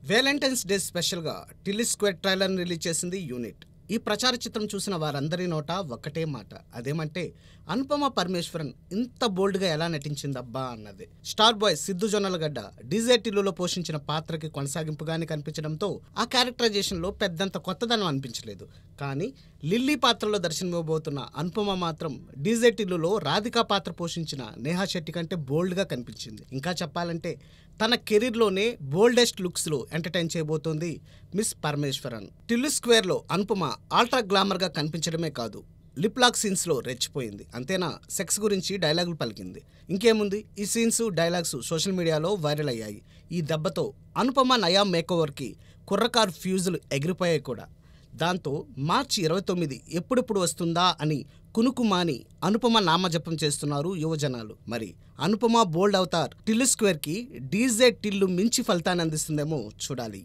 Valentine's day స్పెషల్గా Tilly square ట్రైలర్ని release చేసింది unit. ఈ ప్రచార చిత్రం చూసిన వారందరి నోట ఒక్కటే మాట, అదేమంటే అనుపమ పరమేశ్వరన్ ఇంత బోల్డ్గా ఎలా నటించిందబ్బా అన్నది. Star boy Siddhu Jonnalagadda DJ టిల్లులో పోషించిన పాత్రకి కొనసాగింపుగానే కనిపించడంతో ఆ క్యారెక్టరైజేషన్లో పెద్దంత కొత్తదనం అనిపించలేదు. కానీ లిల్లీ పాత్రలో దర్శనమివ్వబోతున్న అనుపమ మాత్రం డీజే టిల్లులో రాధికా పాత్ర పోషించిన నేహా శెట్టి కంటే బోల్డ్గా కనిపించింది. ఇంకా చెప్పాలంటే తన కెరీర్లోనే బోల్డెస్ట్ లుక్స్లో ఎంటర్టైన్ చేయబోతోంది మిస్ పరమేశ్వరన్. టిల్లు స్క్వేర్లో అనుపమ ఆల్ట్రా గ్లామర్గా కనిపించడమే కాదు, లిప్ లాక్ సీన్స్లో రెచ్చిపోయింది. అంతేనా, సెక్స్ గురించి డైలాగులు పలికింది. ఇంకేముంది, ఈ సీన్స్ డైలాగ్స్ సోషల్ మీడియాలో వైరల్ అయ్యాయి. ఈ దెబ్బతో అనుపమ నయా మేకోవర్కి కుర్రకారు ఫ్యూజులు ఎగిరిపోయాయి కూడా. దాంతో మార్చి 29 ఎప్పుడెప్పుడు వస్తుందా అని కునుకుమాని అనుపమ నామజపం చేస్తున్నారు యువజనాలు. మరి అనుపమ బోల్డ్ అవతార్ టిల్లు స్క్వేర్కి డీజే టిల్లు మించి ఫలితాన్ని అందిస్తుందేమో చూడాలి.